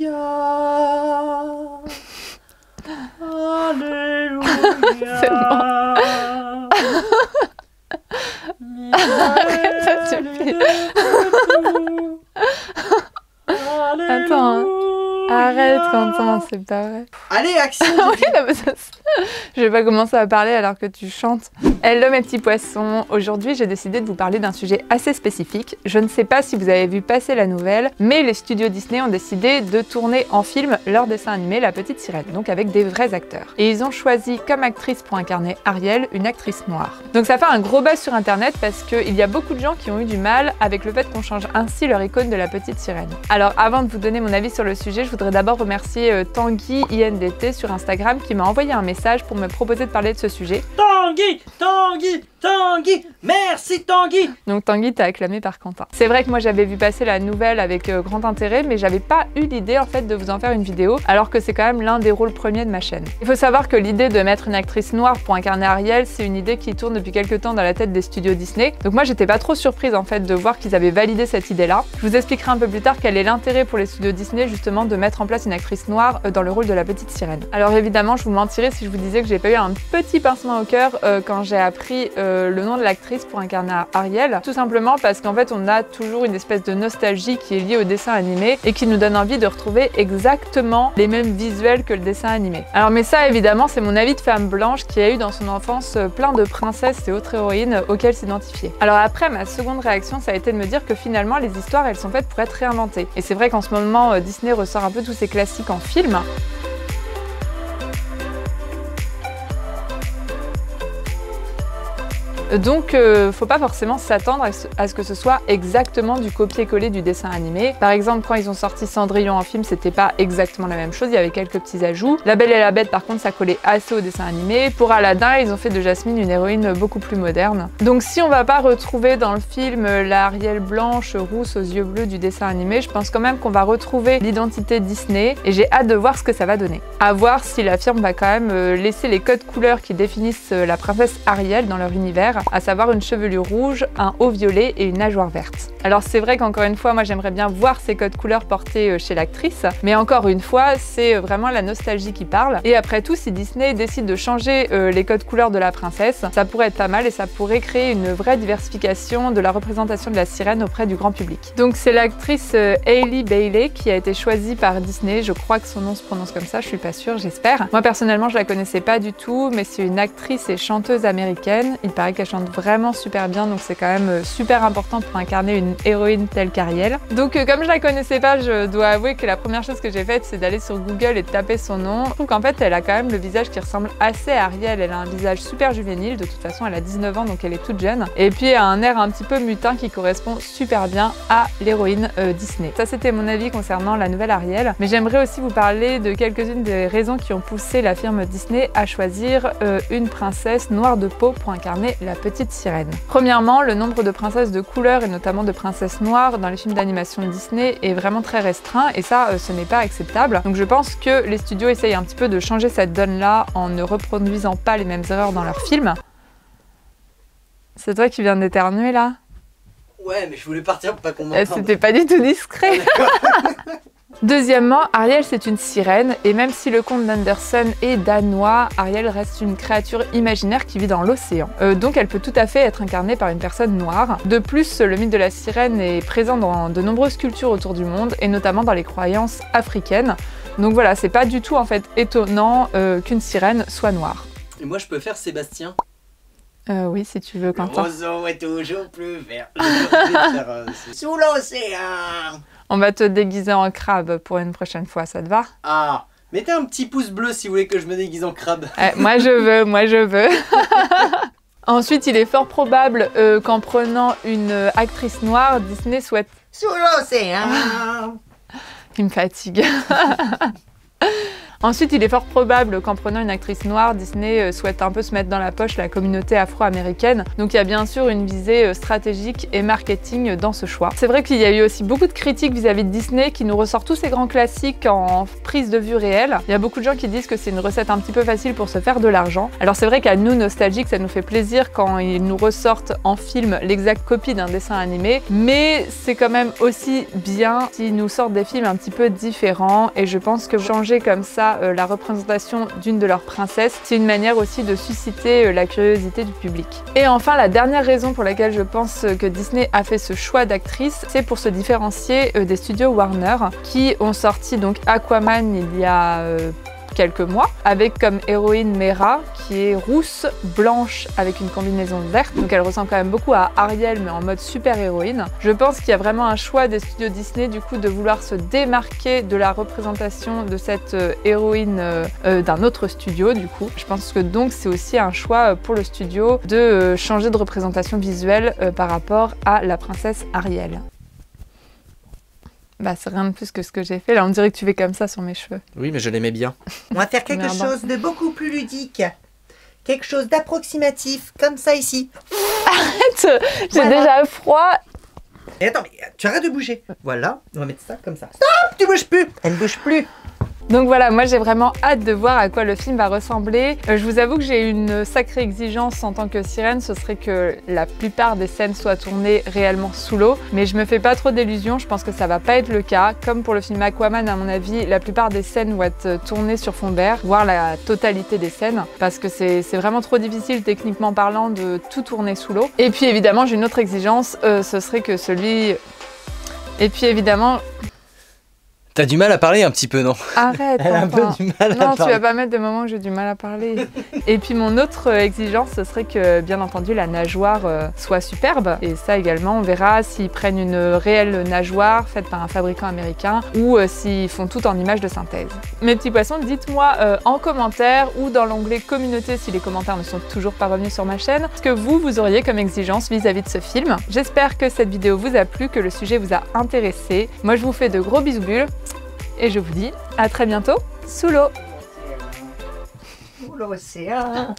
Alléluia. C'est bon. Arrête, ça suffit. Attends, hein. Arrête Quentin, c'est pas vrai. Allez, action. Oui, non, mais ça, je vais pas commencer à parler alors que tu chantes. Hello mes petits poissons, aujourd'hui j'ai décidé de vous parler d'un sujet assez spécifique. Je ne sais pas si vous avez vu passer la nouvelle, mais les studios Disney ont décidé de tourner en film leur dessin animé La Petite Sirène, donc avec des vrais acteurs. Et ils ont choisi comme actrice pour incarner Ariel, une actrice noire. Donc ça fait un gros buzz sur internet parce qu'il y a beaucoup de gens qui ont eu du mal avec le fait qu'on change ainsi leur icône de La Petite Sirène. Alors avant de vous donner mon avis sur le sujet, je voudrais d'abord remercier Tanguy INDT sur Instagram qui m'a envoyé un message pour me proposer de parler de ce sujet. Tanguy, Tanguy, Tanguy, merci Tanguy. Donc Tanguy t'a acclamé par Quentin. C'est vrai que moi j'avais vu passer la nouvelle avec grand intérêt, mais j'avais pas eu l'idée en fait de vous en faire une vidéo, alors que c'est quand même l'un des rôles premiers de ma chaîne. Il faut savoir que l'idée de mettre une actrice noire pour incarner Ariel, c'est une idée qui tourne depuis quelques temps dans la tête des studios Disney. Donc moi j'étais pas trop surprise en fait de voir qu'ils avaient validé cette idée-là. Je vous expliquerai un peu plus tard quel est l'intérêt pour les studios Disney justement de mettre en place une actrice noire dans le rôle de la petite sirène. Alors évidemment je vous mentirais si je vous disais que j'ai pas eu un petit pincement au cœur quand j'ai appris le nom de l'actrice pour incarner Ariel, tout simplement parce qu'en fait on a toujours une espèce de nostalgie qui est liée au dessin animé et qui nous donne envie de retrouver exactement les mêmes visuels que le dessin animé. Alors mais ça évidemment c'est mon avis de femme blanche qui a eu dans son enfance plein de princesses et autres héroïnes auxquelles s'identifier. Alors après ma seconde réaction ça a été de me dire que finalement les histoires elles sont faites pour être réinventées. Et c'est vrai qu'en ce moment Disney ressort un peu tous ses classiques en film. Donc faut pas forcément s'attendre à ce que ce soit exactement du copier-coller du dessin animé. Par exemple quand ils ont sorti Cendrillon en film c'était pas exactement la même chose, il y avait quelques petits ajouts. La Belle et la Bête par contre ça collait assez au dessin animé. Pour Aladdin ils ont fait de Jasmine une héroïne beaucoup plus moderne. Donc si on va pas retrouver dans le film la Ariel blanche rousse aux yeux bleus du dessin animé, je pense quand même qu'on va retrouver l'identité Disney et j'ai hâte de voir ce que ça va donner. À voir si la firme va quand même laisser les codes couleurs qui définissent la princesse Ariel dans leur univers, à savoir une chevelure rouge, un haut violet et une nageoire verte. Alors c'est vrai qu'encore une fois, moi j'aimerais bien voir ces codes couleurs portés chez l'actrice, mais encore une fois, c'est vraiment la nostalgie qui parle. Et après tout, si Disney décide de changer les codes couleurs de la princesse, ça pourrait être pas mal et ça pourrait créer une vraie diversification de la représentation de la sirène auprès du grand public. Donc c'est l'actrice Hailey Bailey qui a été choisie par Disney, je crois que son nom se prononce comme ça, je suis pas sûre, j'espère. Moi personnellement je la connaissais pas du tout, mais c'est une actrice et chanteuse américaine, il paraît qu'elle chante vraiment super bien, donc c'est quand même super important pour incarner une héroïne telle qu'Ariel. Donc comme je la connaissais pas, je dois avouer que la première chose que j'ai faite c'est d'aller sur Google et de taper son nom. Je trouve qu'en fait elle a quand même le visage qui ressemble assez à Ariel, elle a un visage super juvénile, de toute façon elle a 19 ans donc elle est toute jeune, et puis un air un petit peu mutin qui correspond super bien à l'héroïne Disney. Ça c'était mon avis concernant la nouvelle Ariel, mais j'aimerais aussi vous parler de quelques-unes des raisons qui ont poussé la firme Disney à choisir une princesse noire de peau pour incarner la petite sirène. Premièrement, le nombre de princesses de couleur et notamment de princesses noires dans les films d'animation Disney est vraiment très restreint et ça, ce n'est pas acceptable. Donc je pense que les studios essayent un petit peu de changer cette donne-là en ne reproduisant pas les mêmes erreurs dans leurs films. C'est toi qui viens d'éternuer là? Ouais, mais je voulais partir pour pas qu'on m'entende. C'était pas du tout discret. Deuxièmement, Ariel c'est une sirène et même si le conte d'Andersen est danois, Ariel reste une créature imaginaire qui vit dans l'océan. Donc elle peut tout à fait être incarnée par une personne noire. De plus, le mythe de la sirène est présent dans de nombreuses cultures autour du monde et notamment dans les croyances africaines. Donc voilà, c'est pas du tout en fait étonnant qu'une sirène soit noire. Et moi je peux faire Sébastien? Oui, si tu veux, Quentin. L'oiseau est toujours plus vert. Faire, sous l'océan. On va te déguiser en crabe pour une prochaine fois, ça te va? Ah, mettez un petit pouce bleu si vous voulez que je me déguise en crabe. Moi je veux, moi je veux. Ensuite, il est fort probable qu'en prenant une actrice noire, Disney souhaite... Sous l'océan. Il me fatigue. Ensuite, il est fort probable qu'en prenant une actrice noire, Disney souhaite un peu se mettre dans la poche la communauté afro-américaine. Donc il y a bien sûr une visée stratégique et marketing dans ce choix. C'est vrai qu'il y a eu aussi beaucoup de critiques vis-à-vis de Disney qui nous ressort tous ces grands classiques en prise de vue réelle. Il y a beaucoup de gens qui disent que c'est une recette un petit peu facile pour se faire de l'argent. Alors c'est vrai qu'à nous, nostalgiques, ça nous fait plaisir quand ils nous ressortent en film l'exacte copie d'un dessin animé, mais c'est quand même aussi bien s'ils nous sortent des films un petit peu différents, et je pense que changer comme ça la représentation d'une de leurs princesses, c'est une manière aussi de susciter la curiosité du public. Et enfin, la dernière raison pour laquelle je pense que Disney a fait ce choix d'actrice, c'est pour se différencier des studios Warner, qui ont sorti donc Aquaman il y a quelques mois, avec comme héroïne Mera, qui est rousse, blanche, avec une combinaison verte, donc elle ressemble quand même beaucoup à Ariel, mais en mode super-héroïne. Je pense qu'il y a vraiment un choix des studios Disney, du coup, de vouloir se démarquer de la représentation de cette héroïne d'un autre studio, du coup. Je pense que donc c'est aussi un choix pour le studio de changer de représentation visuelle par rapport à la princesse Ariel. Bah c'est rien de plus que ce que j'ai fait, là on dirait que tu fais comme ça sur mes cheveux. Oui, mais je l'aimais bien. On va faire quelque chose de beaucoup plus ludique. Quelque chose d'approximatif, comme ça ici. Arrête, j'ai déjà froid. Et attends, mais tu arrêtes de bouger. Voilà, on va mettre ça comme ça. Stop, tu bouges plus. Elle ne bouge plus. Donc voilà, moi j'ai vraiment hâte de voir à quoi le film va ressembler. Je vous avoue que j'ai une sacrée exigence en tant que sirène, ce serait que la plupart des scènes soient tournées réellement sous l'eau, mais je me fais pas trop d'illusions, je pense que ça va pas être le cas. Comme pour le film Aquaman, à mon avis, la plupart des scènes vont être tournées sur fond vert, voire la totalité des scènes, parce que c'est vraiment trop difficile techniquement parlant de tout tourner sous l'eau. Et puis évidemment, j'ai une autre exigence, ce serait que celui... Et puis évidemment... T'as du mal à parler un petit peu, non? Arrête, Elle a un peu du mal à non, parler. tu vas pas mettre des moments où j'ai du mal à parler. Et puis mon autre exigence, ce serait que, bien entendu, la nageoire soit superbe. Et ça également, on verra s'ils prennent une réelle nageoire faite par un fabricant américain ou s'ils font tout en images de synthèse. Mes petits poissons, dites-moi en commentaire ou dans l'onglet communauté si les commentaires ne sont toujours pas revenus sur ma chaîne, ce que vous auriez comme exigence vis-à-vis de ce film. J'espère que cette vidéo vous a plu, que le sujet vous a intéressé. Moi, je vous fais de gros bisous bulles. Et je vous dis à très bientôt sous l'eau. Sous l'océan.